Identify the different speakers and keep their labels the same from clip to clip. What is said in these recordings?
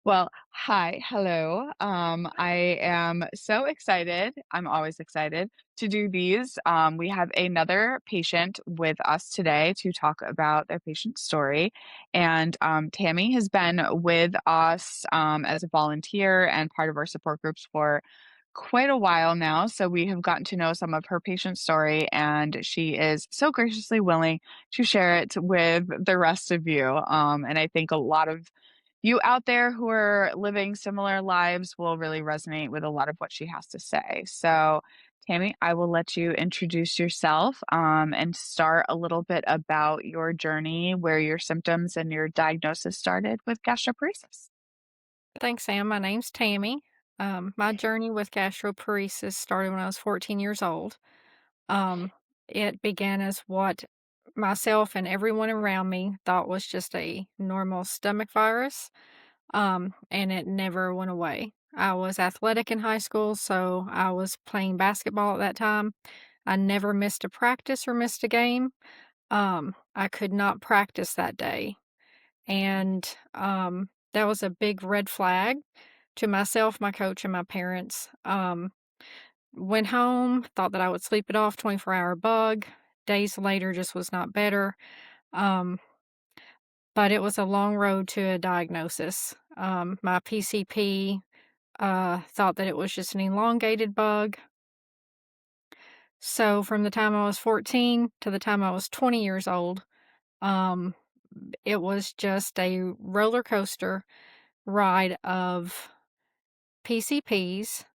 Speaker 1: Well, hi, hello. I am so excited. I'm always excited to do these. We have another patient with us today to talk about their patient story. And Tammy has been with us as a volunteer and part of our support groups for quite a while now. So we have gotten to know some of her patient story, and she is so graciously willing to share it with the rest of you. And I think a lot of you out there who are living similar lives will really resonate with a lot of what she has to say. So, Tammy, I will let you introduce yourself and start a little bit about your journey, where your symptoms and your diagnosis started with gastroparesis.
Speaker 2: Thanks, Sam. My name's Tammy. My journey with gastroparesis started when I was 14 years old. Um, it began as what myself and everyone around me thought was just a normal stomach virus, and it never went away. I was athletic in high school, so I was playing basketball at that time. I never missed a practice or missed a game. I could not practice that day. And that was a big red flag to myself, my coach, and my parents. Went home, thought that I would sleep it off, 24-hour bug. Days later, just was not better. Um, but it was a long road to a diagnosis. My PCP thought that it was just an elongated bug. So from the time I was 14 to the time I was 20 years old, um, it was just a roller coaster ride of PCPs,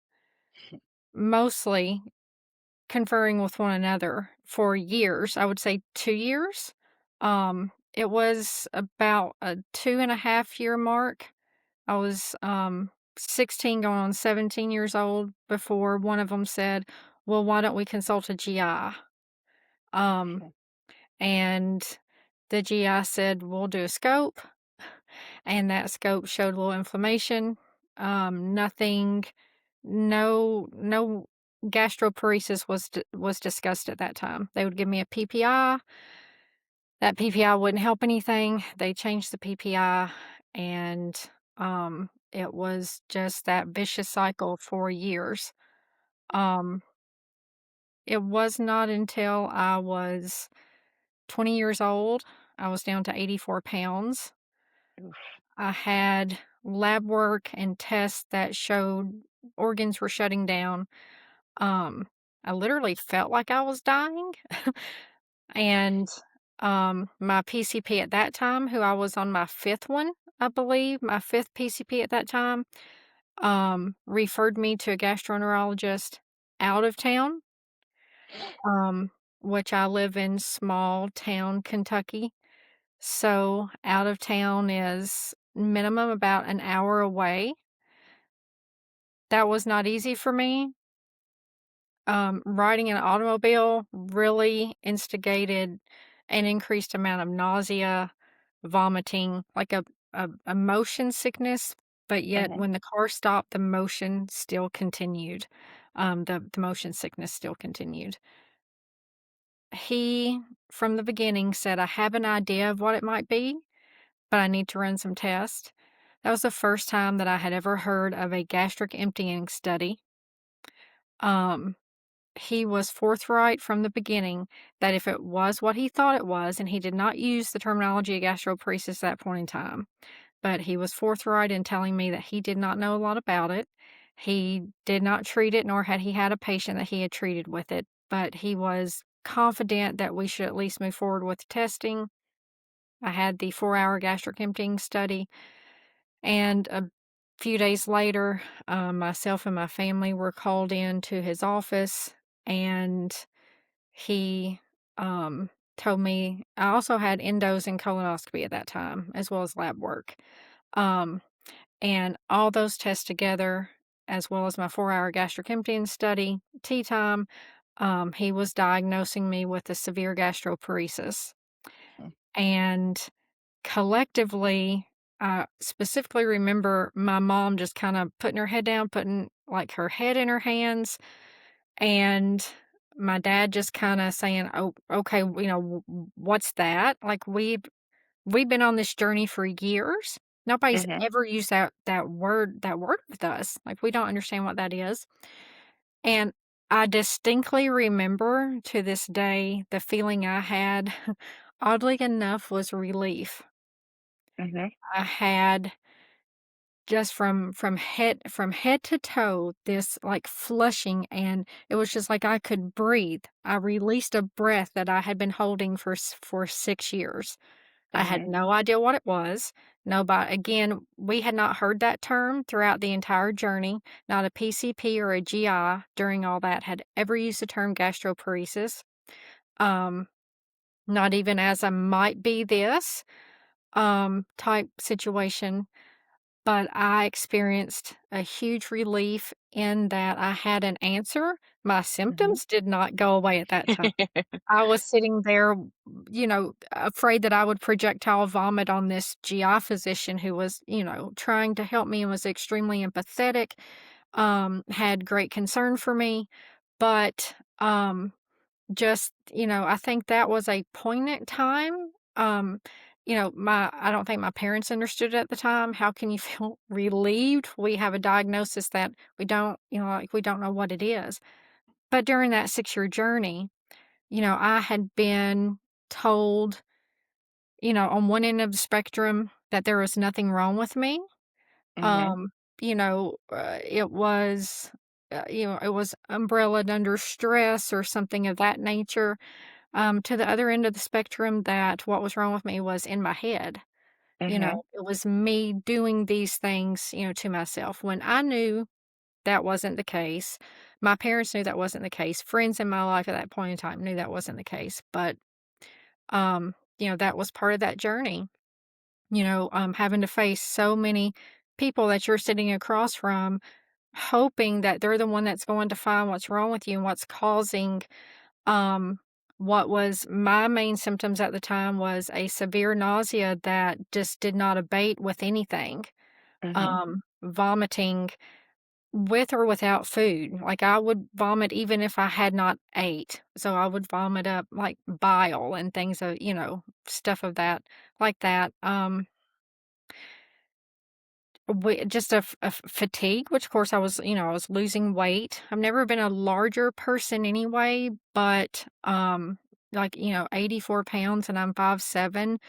Speaker 2: mostly conferring with one another for years. I would say 2 years. It was about a 2.5-year mark. I was, 16 going on 17 years old before one of them said, "Well, why don't we consult a GI?" Um, and the GI said, "We'll do a scope," and that scope showed a little inflammation. Nothing no gastroparesis was discussed at that time. They would give me a PPI. That PPI wouldn't help anything. They changed the PPI, and, it was just that vicious cycle for years. Um, it was not until I was 20 years old, I was down to 84 pounds.
Speaker 1: Oof.
Speaker 2: I had lab work and tests that showed organs were shutting down. Um, I literally felt like I was dying. And, my PCP at that time, who I was on my 5th one, I believe, my 5th PCP at that time, referred me to a gastroenterologist out of town, um, which I live in small town Kentucky. So out of town is minimum about an hour away. That was not easy for me. Riding an automobile really instigated an increased amount of nausea, vomiting, like a motion sickness, but yet
Speaker 1: Mhm.
Speaker 2: when the car stopped, the motion still continued. The motion sickness still continued. He, from the beginning, said, "I have an idea of what it might be, but I need to run some tests." That was the first time that I had ever heard of a gastric emptying study. Um, he was forthright from the beginning that if it was what he thought it was, and he did not use the terminology of gastroparesis at that point in time, but he was forthright in telling me that he did not know a lot about it. He did not treat it, nor had he had a patient that he had treated with it, but he was confident that we should at least move forward with testing. I had the 4-hour gastric emptying study, and a few days later, myself and my family were called in to his office, and he told me I also had endos and colonoscopy at that time, as well as lab work. Um, and all those tests together, as well as my 4-hour gastric emptying study, tea time, he was diagnosing me with a severe gastroparesis.
Speaker 1: Mm.
Speaker 2: And collectively, I specifically remember my mom just kind of putting her head down, putting like her head in her hands, and my dad just kind of saying, "Oh, okay, what's that?" Like we've been on this journey for years. Nobody's
Speaker 1: Mhm.
Speaker 2: ever used that word with us, like, we don't understand what that is, and I distinctly remember to this day the feeling I had, oddly enough, was relief.
Speaker 1: Mhm.
Speaker 2: I had just from head to toe, this, like, flushing, and it was just like I could breathe. I released a breath that I had been holding for 6 years. I had
Speaker 1: Mhm.
Speaker 2: no idea what it was. Nobody again, we had not heard that term throughout the entire journey. Not a PCP or a GI during all that had ever used the term gastroparesis. Um, Not even as a might be this, type situation. But I experienced a huge relief in that I had an answer. My
Speaker 1: Mhm.
Speaker 2: symptoms did not go away at that time. I was sitting there, afraid that I would projectile vomit on this GI physician who was, trying to help me and was extremely empathetic, had great concern for me. But I think that was a poignant time. Um, I don't think my parents understood it at the time. How can you feel relieved? We have a diagnosis that we don't know what it is. But during that 6-year journey, I had been told, on one end of the spectrum that there was nothing wrong with me.
Speaker 1: Mhm.
Speaker 2: Um, it was umbrellaed under stress or something of that nature. To the other end of the spectrum, that what was wrong with me was in my head.
Speaker 1: Mhm.
Speaker 2: It was me doing these things, to myself when I knew that wasn't the case. My parents knew that wasn't the case. Friends in my life at that point in time knew that wasn't the case. But that was part of that journey, having to face so many people that you're sitting across from, hoping that they're the one that's going to find what's wrong with you and what's causing um what was my main symptoms at the time was a severe nausea that just did not abate with anything.
Speaker 1: Mhm.
Speaker 2: Vomiting with or without food. Like, I would vomit even if I had not ate. So I would vomit up, like, bile and things stuff of that like that. Just a fatigue, which, of course, I was losing weight. I've never been a larger person anyway, but, 84 pounds and I'm 5'7".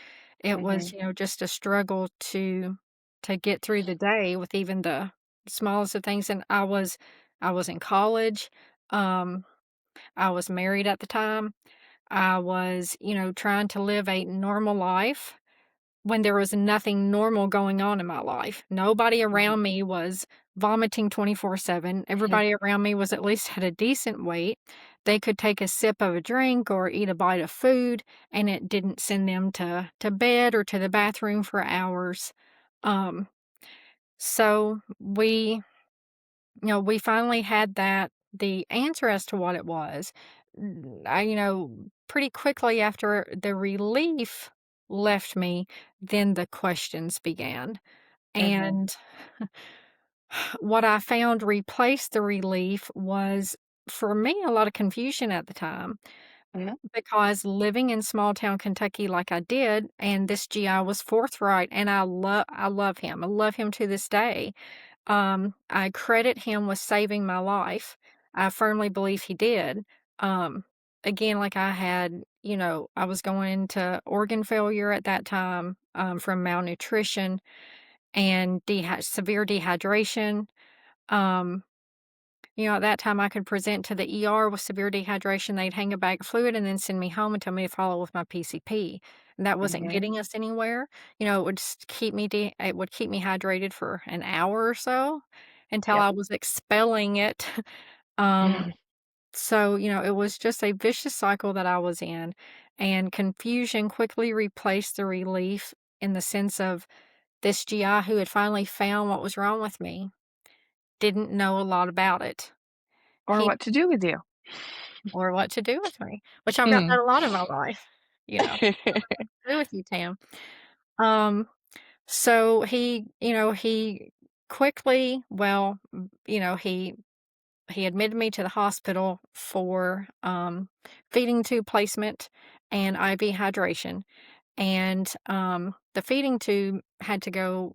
Speaker 2: It was,
Speaker 1: Mhm.
Speaker 2: just a struggle to get through the day with even the smallest of things, and I was in college, um, I was married at the time. I was, trying to live a normal life when there was nothing normal going on in my life. Nobody
Speaker 1: Mhm.
Speaker 2: around me was vomiting 24/7. Everybody around me was at least at a decent weight. They could take a sip of a drink or eat a bite of food, and it didn't send them to bed or to the bathroom for hours. Um, so we finally had the answer as to what it was. Pretty quickly after the relief left me, then the questions began.
Speaker 1: Mhm.
Speaker 2: And what I found replaced the relief was, for me, a lot of confusion at the time
Speaker 1: Mhm.
Speaker 2: because living in small town Kentucky like I did, and this GI was forthright, and I love him. I love him to this day. I credit him with saving my life. I firmly believe he did. Um, Again, like I was going into organ failure at that time, from malnutrition and severe dehydration. Um, at that time I could present to the ER with severe dehydration. They'd hang a bag of fluid and then send me home and tell me to follow with my PCP. And that wasn't
Speaker 1: Mhm.
Speaker 2: getting us anywhere. It would keep me hydrated for an hour or so until
Speaker 1: Yep.
Speaker 2: I was expelling it. um, so, it was just a vicious cycle that I was in, and confusion quickly replaced the relief in the sense of this GI who had finally found what was wrong with me didn't know a lot about it.
Speaker 1: Or
Speaker 2: He
Speaker 1: what to do with you.
Speaker 2: or what to do with me, which I've got
Speaker 1: Mm.
Speaker 2: that a lot in my life, "What to do with you, Tam?" Um, so he quickly he admitted me to the hospital for, feeding tube placement and IV hydration. and, the feeding tube had to go,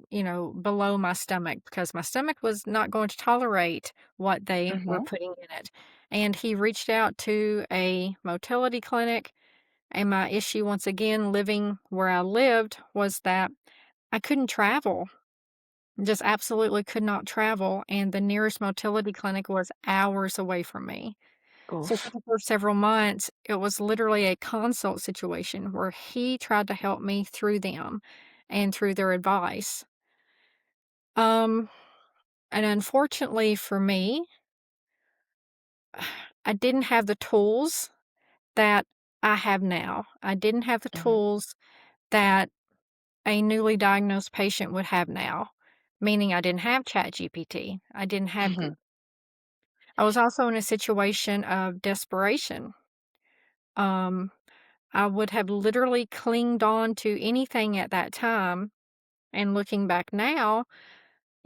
Speaker 2: below my stomach because my stomach was not going to tolerate what they were
Speaker 1: Mhm.
Speaker 2: putting in it, and he reached out to a motility clinic, and my issue, once again, living where I lived, was that I couldn't travel, just absolutely could not travel, and the nearest motility clinic was hours away from me. So for
Speaker 1: Oof.
Speaker 2: the first several months, it was literally a consult situation where he tried to help me through them and through their advice. Um, and unfortunately for me, I didn't have the tools that I have now. I didn't have the
Speaker 1: Mhm.
Speaker 2: tools that a newly diagnosed patient would have now, meaning I didn't have ChatGPT. I didn't have Google.
Speaker 1: Mhm.
Speaker 2: I was also in a situation of desperation. Um, I would have literally clinged on to anything at that time. And looking back now,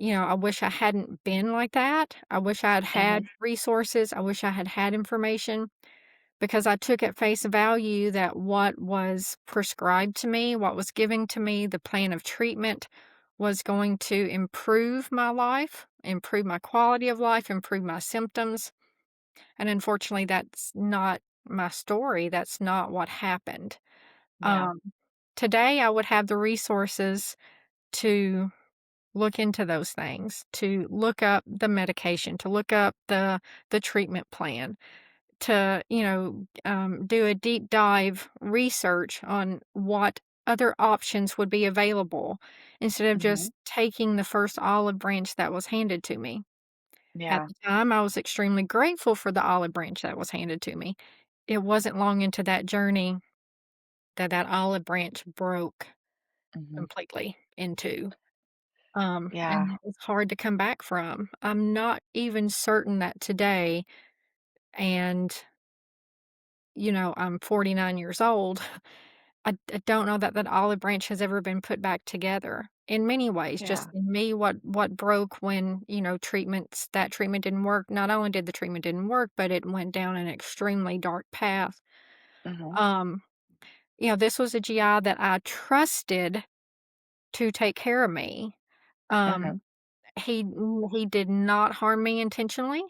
Speaker 2: I wish I hadn't been like that. I wish I had had
Speaker 1: Mhm.
Speaker 2: resources. I wish I had had information because I took at face value that what was prescribed to me, what was given to me, the plan of treatment was going to improve my life, improve my quality of life, improve my symptoms. And unfortunately, that's not my story. That's not what happened.
Speaker 1: Yeah.
Speaker 2: Um, Today, I would have the resources to look into those things, to look up the medication, to look up the treatment plan, to do a deep dive research on what other options would be available instead of
Speaker 1: Mhm.
Speaker 2: just taking the first olive branch that was handed to me. At
Speaker 1: Yeah.
Speaker 2: the time, I was extremely grateful for the olive branch that was handed to me. It wasn't long into that journey that that olive branch broke
Speaker 1: Mhm.
Speaker 2: completely into.
Speaker 1: Yeah.
Speaker 2: And it was hard to come back from. I'm not even certain that today, and, I'm 49 years old, I don't know that that olive branch has ever been put back together in many ways. Just
Speaker 1: Yeah.
Speaker 2: in me, what broke when, that treatment didn't work. Not only did the treatment didn't work, but it went down an extremely dark path.
Speaker 1: Mhm.
Speaker 2: Um, this was a GI that I trusted to take care of me. Um,
Speaker 1: Mhm.
Speaker 2: he did not harm me intentionally.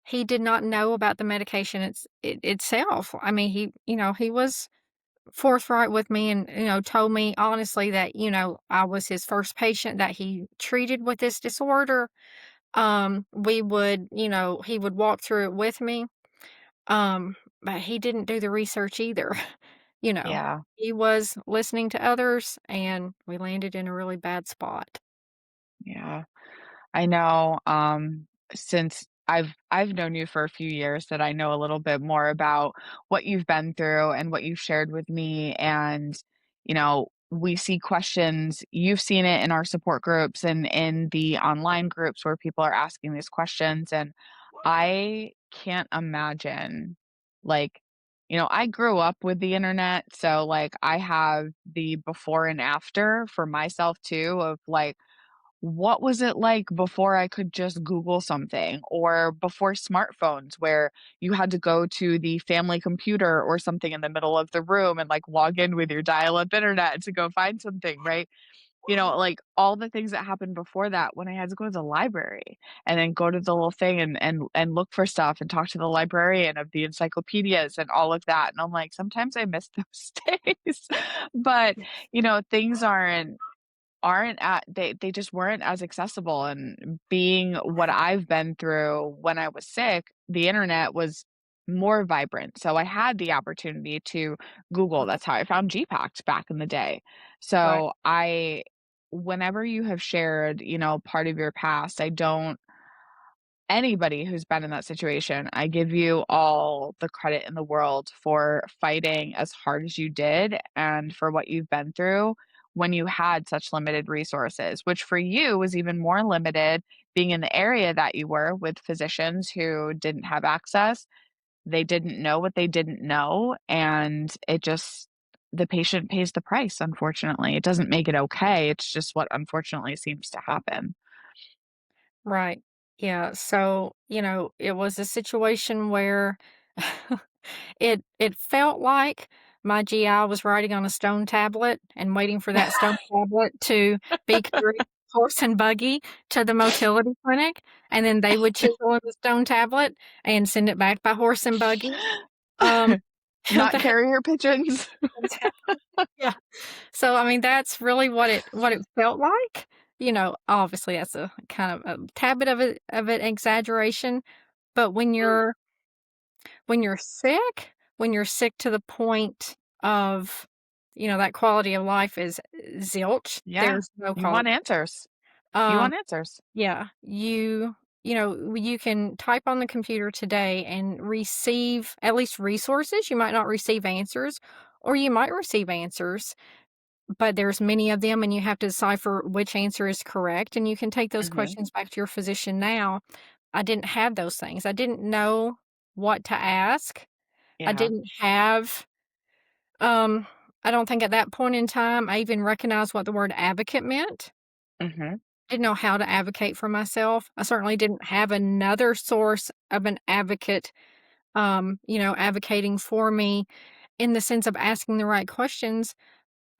Speaker 2: He did not know about the medication itself. I mean, he was forthright with me and, told me honestly that, I was his first patient that he treated with this disorder. He would walk through it with me. But he didn't do the research either. you know,
Speaker 1: Yeah.
Speaker 2: he was listening to others and we landed in a really bad spot.
Speaker 1: Yeah. I know, since I've known you for a few years that I know a little bit more about what you've been through and what you've shared with me, and, we see questions you've seen it in our support groups and in the online groups where people are asking these questions, and I can't imagine, like, I grew up with the internet, so, like, I have the before and after for myself too of, like, what was it like before I could just Google something or before smartphones where you had to go to the family computer or something in the middle of the room and like log in with your dial-up internet to go find something, right? Like all the things that happened before that when I had to go to the library and then go to the little thing and look for stuff and talk to the librarian of the encyclopedias and all of that. And I'm like, sometimes I miss those days. But, things aren't at they just weren't as accessible, and being what I've been through when I was sick, the internet was more vibrant, so I had the opportunity to Google. That's how I found G-PACT back in the day.
Speaker 2: Right.
Speaker 1: So I whenever you have shared, part of your past, I don't anybody who's been in that situation, I give you all the credit in the world for fighting as hard as you did and for what you've been through when you had such limited resources, which for you was even more limited being in the area that you were with physicians who didn't have access. They didn't know what they didn't know. And the patient pays the price, unfortunately. It doesn't make it okay. It's just what unfortunately seems to happen.
Speaker 2: Right. Yeah. So, it was a situation where it felt like my GI was writing on a stone tablet and waiting for that stone tablet to be carried horse and buggy to the motility clinic, and then they would chisel in the stone tablet and send it back by horse and buggy. Um,
Speaker 1: Not
Speaker 2: that
Speaker 1: carrier pigeons.
Speaker 2: yeah. So, I mean, that's really what it felt like. Obviously, that's a kind of a tad bit of an exaggeration, but when you're sick to the point of, that quality of life is zilch,
Speaker 1: Yeah,
Speaker 2: there's no
Speaker 1: you want
Speaker 2: quality.
Speaker 1: answers. You
Speaker 2: Um,
Speaker 1: want answers.
Speaker 2: yeah, you can type on the computer today and receive at least resources. You might not receive answers, or you might receive answers, but there's many of them, and you have to decipher which answer is correct, and you can take those
Speaker 1: Mhm.
Speaker 2: questions back to your physician now. I didn't have those things. I didn't know what to ask. I
Speaker 1: Yeah.
Speaker 2: didn't have, um I don't think at that point in time I even recognized what the word advocate meant.
Speaker 1: Mhm.
Speaker 2: Didn't know how to advocate for myself. I certainly didn't have another source of an advocate, advocating for me in the sense of asking the right questions.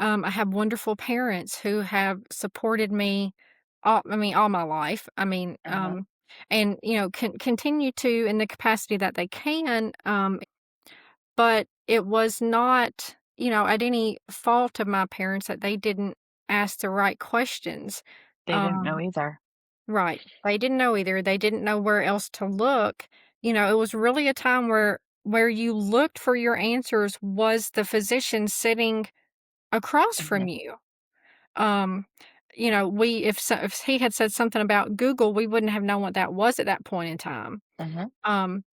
Speaker 2: I have wonderful parents who have supported me all my life.
Speaker 1: Mhm.
Speaker 2: And continue to in the capacity that they can. But it was not, at any fault of my parents that they didn't ask the right questions.
Speaker 1: They didn't know
Speaker 2: Um,
Speaker 1: either.
Speaker 2: right. They didn't know either. They didn't know where else to look. It was really a time where you looked for your answers was the physician sitting across from
Speaker 1: Mhm.
Speaker 2: you. Um, we if he had said something about Google, we wouldn't have known what that was at that point in time.
Speaker 1: Mhm.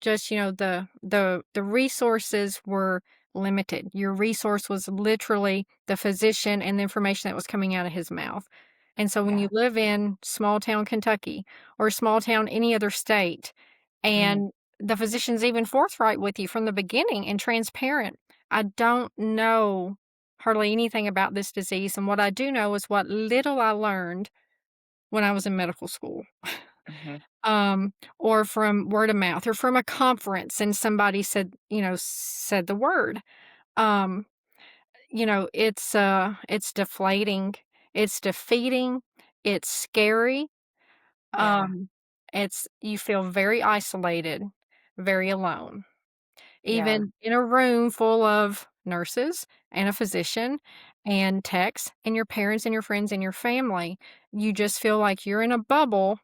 Speaker 2: Just, the resources were limited. Your resource was literally the physician and the information that was coming out of his mouth. And so when you
Speaker 1: Yeah.
Speaker 2: live in small town Kentucky or small town any other state,
Speaker 1: Mhm.
Speaker 2: and the physician's even forthright with you from the beginning and transparent, I don't know hardly anything about this disease. And what I do know is what little I learned when I was in medical school.
Speaker 1: Mhm.
Speaker 2: Or from word of mouth or from a conference and somebody said the word. Um, it's deflating, it's defeating, it's scary.
Speaker 1: Yeah.
Speaker 2: Um, it's you feel very isolated, very alone.
Speaker 1: Yeah.
Speaker 2: Even in a room full of nurses and a physician and techs and your parents and your friends and your family, you just feel like you're in a bubble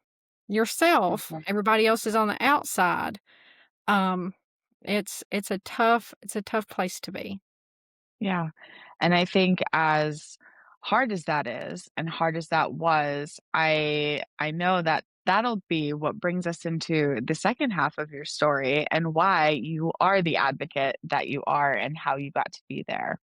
Speaker 2: yourself.
Speaker 1: Mhm.
Speaker 2: Everybody else is on the outside. Um, it's a tough place to be.
Speaker 1: Yeah. And I think as hard as that is and hard as that was, I know that that'll be what brings us into the second half of your story and why you are the advocate that you are and how you got to be there.